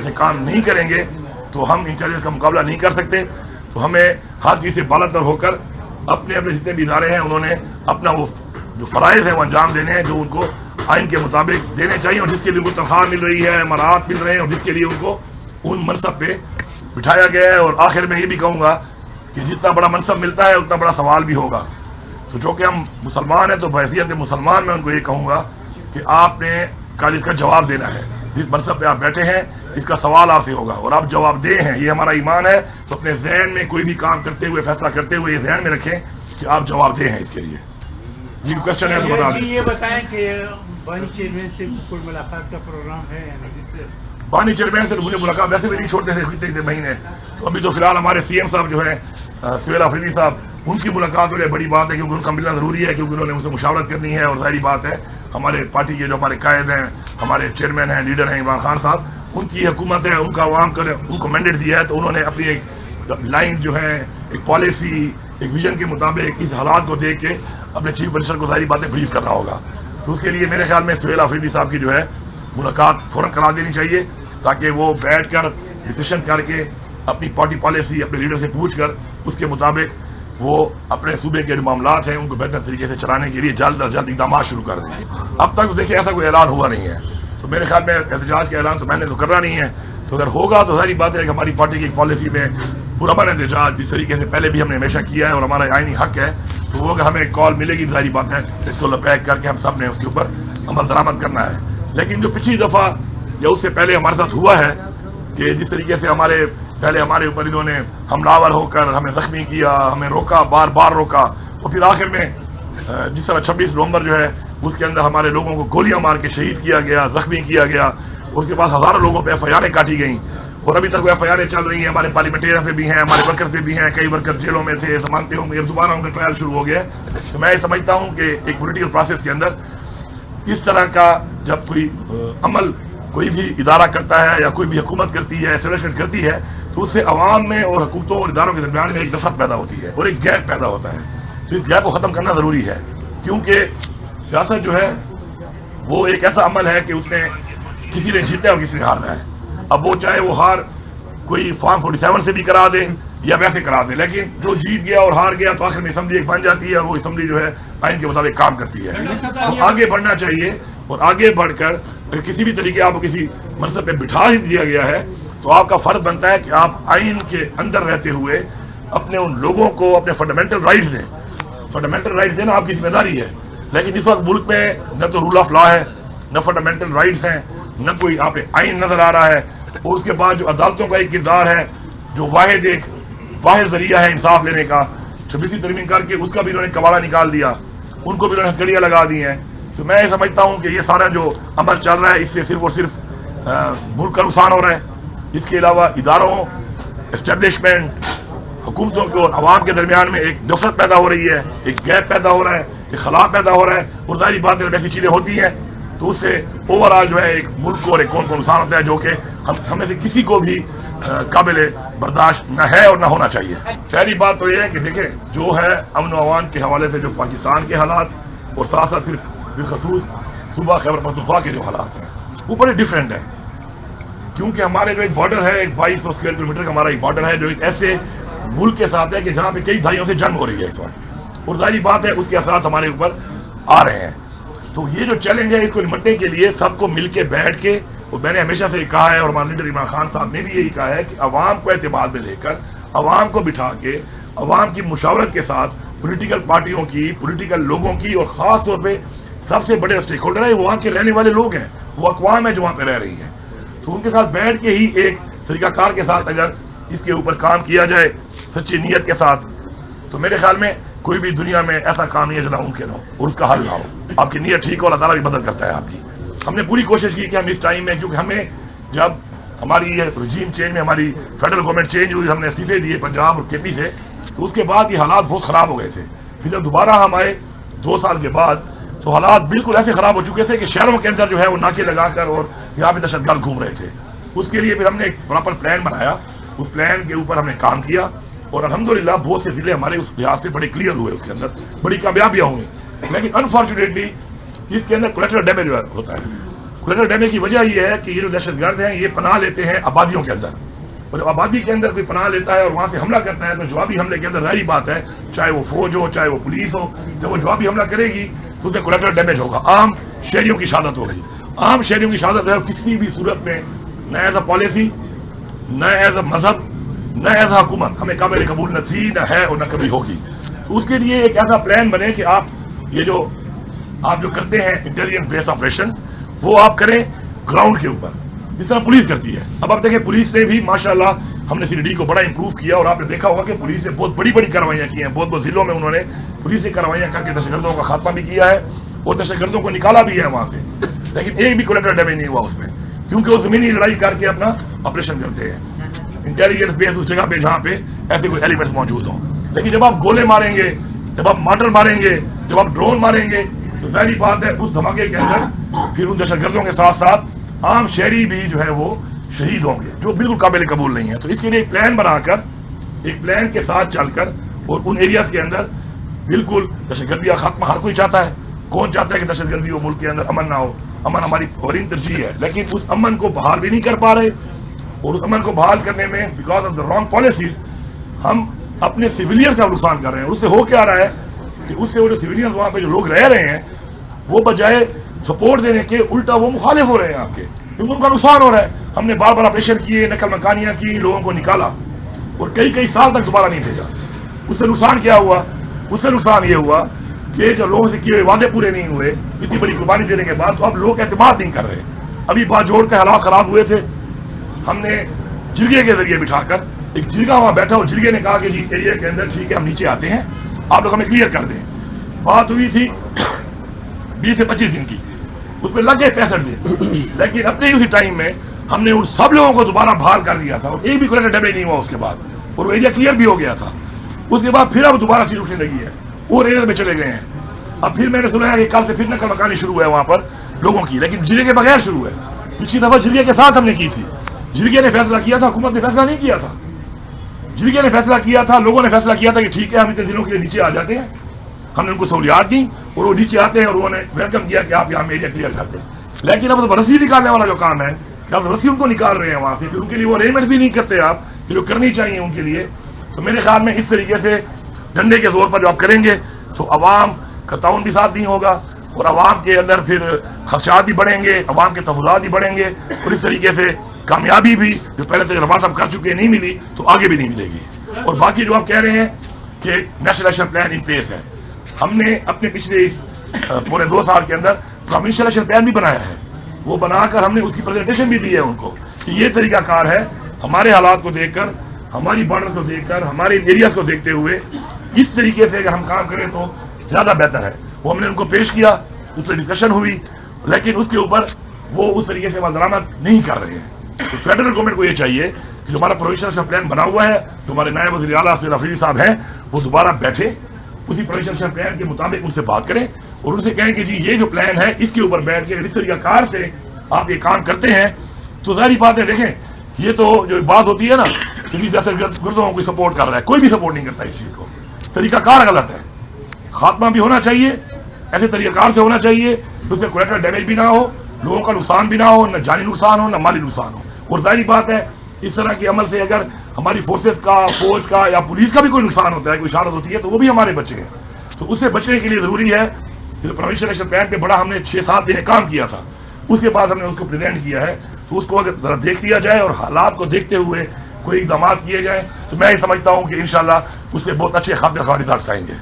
سے کام نہیں کریں گے تو ہم ان چیلنجز کا مقابلہ نہیں کر سکتے. تو ہمیں ہر چیز سے بالا تر ہو کر اپنے جتنے بھی ادارے ہیں انہوں نے اپنا وہ جو فرائض ہیں وہ انجام دینے ہیں جو ان کو آئین کے مطابق دینے چاہیے, اور جس کے لیے ان کو تنخواہ مل رہی ہے, امارات مل رہے ہیں, اور جس کے لیے ان کو ان منصب پہ بٹھایا گیا ہے. اور آخر میں یہ بھی کہوں گا کہ جتنا بڑا منصب ملتا ہے اتنا بڑا سوال بھی ہوگا. تو جو کہ ہم مسلمان ہیں تو بحیثیت مسلمان میں ان کو یہ کہوں گا کہ آپ نے کل اس کا جواب دینا ہے. جس منصب پہ آپ بیٹھے ہیں اس کا سوال آپ سے ہوگا اور آپ جواب دہ ہیں, یہ ہمارا ایمان ہے. تو اپنے ذہن میں کوئی بھی کام کرتے ہوئے, فیصلہ کرتے ہوئے یہ ذہن میں رکھیں کہ آپ جواب دہ ہیں اس کے لیے. جی کوشچن ہے تو بتا دیں. یہ بتائیں کہ بانی چیئرمین سے کوئی ملاقات کا پروگرام ہے یا نہیں؟ بانی چیئرمین سے مجھے ملاقات ویسے بھی نہیں چھوٹے تھے مہینے, تو ابھی تو فی الحال ہمارے سی ایم صاحب جو ہے سہیل آفریدی صاحب, ان کی ملاقات ہو جائے بڑی بات ہے کیونکہ ان کا ملنا ضروری ہے, کیونکہ انہوں نے ان سے مشاورت کرنی ہے. اور ظاہری بات ہے ہمارے پارٹی کے جو ہمارے قائد ہیں, ہمارے چیئرمین ہیں, لیڈر ہیں عمران خان صاحب, ان کی حکومت ہے, ان کا عوام کا ان کو مینڈیٹ دیا ہے, تو انہوں نے اپنی ایک لائن جو ہے, ایک پالیسی, ایک ویژن کے مطابق اس حالات کو دیکھ کے اپنے چیف منسٹر کو ظاہری باتیں بریف کرنا ہوگا. تو اس کے لیے میرے خیال میں سہیل آفریدی صاحب کی جو ہے ملاقات فوراً کرا دینی چاہیے تاکہ وہ بیٹھ کر ڈسکشن کر کے اپنی پارٹی پالیسی اپنے لیڈر سے پوچھ کر اس کے مطابق وہ اپنے صوبے کے جو معاملات ہیں ان کو بہتر طریقے سے چلانے کے لیے جلد از جلد اقدامات شروع کر دیں. اب تک دیکھیں ایسا کوئی اعلان ہوا نہیں ہے, تو میرے خیال میں احتجاج کا اعلان تو میں نے تو کرنا نہیں ہے. تو اگر ہوگا تو ظاہری بات ہے کہ ہماری پارٹی کی پالیسی میں پرامن احتجاج جس طریقے سے پہلے بھی ہم نے ہمیشہ کیا ہے اور ہمارا آئینی حق ہے, تو وہ اگر ہمیں کال ملے گی ظاہری بات ہے اس کو لپیک کر کے ہم سب نے اس کے اوپر عمل درآمد کرنا ہے. لیکن جو پچھلی دفعہ یا اس سے پہلے ہمارے ساتھ ہوا ہے کہ جس طریقے سے پہلے ہمارے اوپر انہوں نے حملہ آور ہو کر ہمیں زخمی کیا, ہمیں روکا, بار بار روکا, اور پھر آخر میں جس طرح 26 نومبر جو ہے اس کے اندر ہمارے لوگوں کو گولیاں مار کے شہید کیا گیا, زخمی کیا گیا, اس کے بعد ہزاروں لوگوں پہ ایف آئی آریں کاٹی گئیں, اور ابھی تک وہ ایف آئی آریں چل رہی ہیں. ہمارے پارلیمنٹیرین پہ بھی ہیں, ہمارے ورکر پہ بھی ہیں, کئی ورکر جیلوں میں تھے, سمانتے ہوں گے, دوبارہ ان کا ٹرائل شروع ہو گیا. تو میں یہ سمجھتا ہوں کہ ایک پولیٹیکل پروسیس کے اندر اس طرح کا جب کوئی عمل کوئی بھی ادارہ کرتا ہے یا کوئی بھی حکومت کرتی ہے, اسٹیبلشمنٹ کرتی ہے, تو اس سے عوام میں اور حکومتوں اور اداروں کے درمیان میں ایک نفرت پیدا ہوتی ہے اور ایک گیپ پیدا ہوتا ہے. تو اس گیپ کو ختم کرنا ضروری ہے, کیونکہ سیاست جو ہے وہ ایک ایسا عمل ہے کہ اس میں کسی نے جیتا ہے اور کسی نے ہارنا ہے. اب وہ چاہے وہ ہار کوئی فارم 47 سے بھی کرا دے یا ویسے کرا دے, لیکن جو جیت گیا اور ہار گیا تو آخر میں اسمبلی ایک بن جاتی ہے اور وہ اسمبلی جو ہے آئین کے مطابق کام کرتی ہے. تو آگے بڑھنا چاہیے, اور آگے بڑھ کر کسی بھی طریقے آپ کو کسی منصب پہ بٹھا ہی دیا گیا ہے تو آپ کا فرض بنتا ہے کہ آپ آئین کے اندر رہتے ہوئے اپنے ان لوگوں کو اپنے فنڈامنٹل رائٹس دیں. فنڈامنٹل رائٹس دینا آپ کی ذمہ داری ہے, لیکن اس وقت ملک میں نہ تو رول آف لا ہے, نہ فنڈامنٹل رائٹس ہیں, نہ کوئی آپ آئین نظر آ رہا ہے. اور اس کے بعد جو عدالتوں کا ایک کردار ہے جو واحد ذریعہ ہے انصاف لینے کا, 26ویں ترمیم کر کے اس کا بھی انہوں نے کباڑہ نکال دیا, ان کو بھی انہوں نے ہتھکڑیاں لگا دی ہیں. تو میں یہ سمجھتا ہوں کہ یہ سارا جو عمل چل رہا ہے اس سے صرف اور صرف ملک کا نقصان ہو رہا ہے. اس کے علاوہ اداروں, اسٹیبلشمنٹ, حکومتوں کو اور عوام کے درمیان میں ایک نفرت پیدا ہو رہی ہے, ایک گیپ پیدا ہو رہا ہے, ایک خلا پیدا ہو رہا ہے. اور ظاہری بات ہے جب ایسی چیزیں ہوتی ہیں تو اس سے اوور آل جو ہے ایک ملک کو اور ایک قوم کو نقصان ہوتا ہے, جو کہ ہمیں سے کسی کو بھی قابل برداشت نہ ہے اور نہ ہونا چاہیے. پہلی بات تو یہ ہے کہ دیکھیں جو ہے امن و امان کے حوالے سے جو پاکستان کے حالات اور ساتھ ساتھ پھر بالخصوص صوبہ خیبر پختونخوا کے جو حالات ہیں وہ بڑے ڈفرینٹ ہیں, کیونکہ ہمارے جو ایک بارڈر ہے, ایک 2200 اسکوائر کلومیٹر کا ہمارا ایک بارڈر ہے جو ایک ایسے ملک کے ساتھ ہے کہ جہاں پہ کئی دہائیوں سے جنگ ہو رہی ہے اس وقت, اور ظاہری بات ہے اس کے اثرات ہمارے اوپر آ رہے ہیں. تو یہ جو چیلنج ہے اس کو نمٹنے کے لیے سب کو مل کے بیٹھ کے, اور میں نے ہمیشہ سے کہا ہے اور ہمارے لیڈر عمران خان صاحب نے بھی یہی کہا ہے کہ عوام کو اعتماد میں لے کر, عوام کو بٹھا کے, عوام کی مشاورت کے ساتھ پولیٹیکل پارٹیوں کی, پولیٹیکل لوگوں کی, اور خاص طور پہ سب سے بڑے اسٹیک ہولڈر ہیں وہاں کے رہنے والے لوگ ہیں, وہ اقوام ہیں جو وہاں پہ رہ رہی ہیں, تو ان کے ساتھ بیٹھ کے ہی ایک طریقہ کار کے ساتھ اگر اس کے اوپر کام کیا جائے سچی نیت کے ساتھ, تو میرے خیال میں کوئی بھی دنیا میں ایسا کام نہیں ہے جو ناممکن ہو اور اس کا حل نہ ہو. آپ کی نیت ٹھیک ہو, اللہ تعالیٰ بھی مدد کرتا ہے آپ کی. ہم نے پوری کوشش کی کہ ہم اس ٹائم میں, کیونکہ ہمیں جب ہماری یہ رجیم چینج میں ہماری فیڈرل گورنمنٹ چینج ہوئی, ہم نے استعفے دیے پنجاب اور کے پی سے, تو اس کے بعد یہ حالات بہت خراب ہو گئے تھے. پھر جب دوبارہ ہم آئے 2 سال کے بعد تو حالات بالکل ایسے خراب ہو چکے تھے کہ شہروں کے اندر جو ہے وہ ناکے لگا کر اور یہاں پہ دہشت گرد گھوم رہے تھے. اس کے لیے پھر ہم نے ایک پراپر پلان بنایا, اس پلان کے اوپر ہم نے کام کیا, اور الحمدللہ بہت سے ضلع ہمارے اس لحاظ سے بڑے کلیئر ہوئے, اس کے اندر بڑی کامیابیاں ہوئیں. لیکن انفارچونیٹلی اس کے اندر کولیٹرل ڈیمیج ہوتا ہے. کولیٹرل ڈیمیج کی وجہ یہ ہے کہ یہ جو دہشت گرد ہیں یہ پناہ لیتے ہیں آبادیوں کے اندر، اور جب آبادی کے اندر کوئی پناہ لیتا ہے اور وہاں سے حملہ کرتا ہے تو جوابی حملے کے اندر ظاہری بات ہے، چاہے وہ فوج ہو چاہے وہ پولیس ہو، جب وہ جوابی حملہ کرے گی تو اس میں کولیٹرل ڈیمیج ہوگا، عام شہریوں کی شہادت ہوگی۔ عام شہریوں کی شہادت ہے کسی بھی صورت میں نہ ایز اے پالیسی، نہ ایز اے مذہب، نہ ایز اے حکومت ہمیں قابل قبول نہ تھی، نہ ہے اور نہ کبھی ہوگی۔ تو اس کے لیے ایک ایسا پلان بنے کہ آپ یہ جو کرتے ہیں انٹیلیجنس بیس آپریشن وہ آپ کریں گراؤنڈ کے اوپر، جس طرح پولیس کرتی ہے۔ اب آپ دیکھیں پولیس نے بھی ماشاءاللہ ہم نے CDD کو بڑا امپروو کیا، اور آپ نے دیکھا ہوگا کہ پولیس نے بہت بڑی بڑی کارروائیاں کی ہیں، بہت ضلعوں میں انہوں نے پولیس نے کارروائیاں کر کے دہشت گردوں کا خاتمہ بھی کیا ہے اور دہشت گردوں کو نکالا بھی ہے وہاں سے، لیکن ایک بھی کولیٹرل ڈیمیج نہیں ہوا اس میں، کیونکہ وہ زمینی لڑائی کر کے اپنا آپریشن کرتے ہیں انٹیلیجنس بیس اس جگہ پہ جہاں پہ ایسے کوئی ایلیمنٹس موجود ہوں۔ لیکن جب آپ گولے ماریں گے، جب آپ مارٹر ماریں گے، جب آپ ڈرون ماریں گے تو ظاہری بات ہے اس دھماکے کے اندر پھر ان دہشت گردوں کے ساتھ ساتھ عام شہری بھی جو ہے وہ شہید ہوں گے، جو بالکل قابل قبول نہیں ہے۔ تو اس کے لیے ایک پلان بنا کر، ایک پلان کے ساتھ چل کر، اور ان ایریاز کے اندر بالکل دہشت گردی کا خاتمہ ہر کوئی چاہتا ہے، کون چاہتا ہے کہ دہشت گردی ہو، ملک کے اندر امن نہ ہو، امن ہماری اولین ترجیح ہے، لیکن اس امن کو بحال بھی نہیں کر پا رہے، اور اس امن کو بحال کرنے میں because of the wrong policies ہم اپنے سویلینز کا نقصان کر رہے ہیں۔ اس سے ہو کیا رہا ہے کہ اس سے وہ جو سویلینز وہاں پہ جو لوگ رہ رہے ہیں وہ بجائے سپورٹ دینے کے الٹا وہ مخالف ہو رہے ہیں آپ کے، کیونکہ ان کا نقصان ہو رہا ہے۔ ہم نے بار بار آپریشن کیے، نقل مکانیاں کی، لوگوں کو نکالا اور کئی سال تک دوبارہ نہیں بھیجا۔ اس سے نقصان کیا ہوا؟ اس سے نقصان یہ ہوا کہ جو لوگوں سے کیے ہوئے وعدے پورے نہیں ہوئے، اتنی بڑی قربانی دینے کے بعد تو اب لوگ اعتماد نہیں کر رہے۔ ابھی بات جوڑ کے حالات خراب ہوئے تھے، ہم نے جرگے کے ذریعے بٹھا کر ایک جرگہ وہاں بیٹھا اور جرگے نے کہا کہ جی اس ایریا کے اندر ٹھیک ہے ہم نیچے آتے ہیں، آپ لوگ ہمیں کلیئر کر دیں۔ بات ہوئی تھی 20 سے 25 دن کی، اس میں لگ گئے 65 دن، لیکن اپنے ہی اسی ٹائم میں ہم نے ان سب لوگوں کو دوبارہ بحال کر دیا تھا اور ایک بھی کوئی ڈیمیج نہیں ہوا اس کے بعد، اور وہ ایریا کلیئر بھی ہو گیا تھا۔ اس کے بعد پھر اب دوبارہ چیز اٹھنے لگی ہے، اور ایریا میں چلے گئے ہیں۔ اب پھر میں نے سنا ہے کہ کل سے پھر نقل مکانی شروع ہے وہاں پر لوگوں کی، لیکن جرگے کے بغیر شروع ہے۔ پچھلی دفعہ جرگے کے ساتھ ہم نے کی تھی، جرگے نے فیصلہ کیا تھا، حکومت نے فیصلہ نہیں کیا تھا، جرگے نے فیصلہ کیا تھا، لوگوں نے فیصلہ کیا تھا کہ ٹھیک ہے ہم اتنے دنوں کے لیے نیچے آ جاتے ہیں۔ ہم نے ان کو سہولیات دی اور وہ نیچے آتے ہیں اور انہوں نے ویلکم کیا کہ آپ یہاں ایریا کلیئر کر دیں۔ لیکن اب تو رسی نکالنے والا جو کام ہے کہ آپ رسی ان کو نکال رہے ہیں وہاں سے، پھر ان کے لیے وہ ارینجمنٹ بھی نہیں کرتے آپ جو کرنی چاہیے ان کے لیے۔ تو میرے خیال میں اس طریقے سے ڈنڈے کے زور پر جو آپ کریں گے تو عوام کا تعاون بھی ساتھ نہیں ہوگا، اور عوام کے اندر پھر خدشات بھی بڑھیں گے، عوام کے تفضلات بھی بڑھیں گے، اور اس طریقے سے کامیابی بھی جو پہلے سے رفاع صاحب کر چکے نہیں ملی تو آگے بھی نہیں ملے گی۔ اور باقی جو آپ کہہ رہے ہیں کہ national action plan in place ہے، ہم نے اپنے پچھلے اس پورے 2 سال کے اندر پروونشل ایکشن پلان بھی بنایا ہے، وہ بنا کر ہم نے اس کی پریزنٹیشن بھی دی ہے ان کو کہ یہ طریقہ کار ہے، ہمارے حالات کو دیکھ کر، ہماری بارڈر کو دیکھ کر، ہمارے ایریاز کو دیکھتے ہوئے اس طریقے سے اگر ہم کام کریں تو زیادہ بہتر ہے۔ وہ ہم نے ان کو پیش کیا، اس پہ ڈسکشن ہوئی، لیکن اس کے اوپر وہ اس طریقے سے درآمد نہیں کر رہے ہیں۔ تو فیڈرل گورنمنٹ کو یہ چاہیے کہ جو ہمارا پرووینشل ایکشن پلان بنا ہوا ہے، جو ہمارے نائب وزیر اعلیٰ سہیل افریدی صاحب ہیں، وہ دوبارہ بیٹھے اسی پرووینشل ایکشن پلان کے مطابق ان سے بات کریں اور ان سے کہیں کہ جی یہ جو پلان ہے اس کے اوپر بیٹھ کے اس طریقہ کار سے آپ یہ کام کرتے ہیں تو ظاہری بات ہے۔ دیکھیں یہ تو جو بات ہوتی ہے نا کہ دہشت گردوں کو کوئی سپورٹ کر رہا ہے، کوئی بھی سپورٹ نہیں کرتا اس چیز کو، طریقہ کار غلط ہے۔ خاتمہ بھی ہونا چاہیے، ایسے طریقہ کار سے ہونا چاہیے، اس میں کولیٹرل ڈیمیج بھی نہ ہو، لوگوں کا نقصان بھی نہ ہو، نہ جانی نقصان ہو نہ مالی نقصان ہو۔ اور ظاہری بات ہے اس طرح کے عمل سے اگر ہماری فورسز کا، فوج کا یا پولیس کا بھی کوئی نقصان ہوتا ہے، کوئی شہادت ہوتی ہے تو وہ بھی ہمارے بچے ہیں۔ تو اس سے بچنے کے لیے ضروری ہے کہ پروونشل ایکشن پلان پہ بڑا ہم نے 6-7 دن کام کیا تھا، اس کے بعد ہم نے اس کو پریزنٹ کیا ہے، تو اس کو اگر ذرا دیکھ لیا جائے اور حالات کو دیکھتے ہوئے کوئی اقدامات کیے جائیں تو میں یہ سمجھتا ہوں کہ انشاءاللہ اس سے بہت اچھے خاطر خواہ رزلٹس آئیں گے۔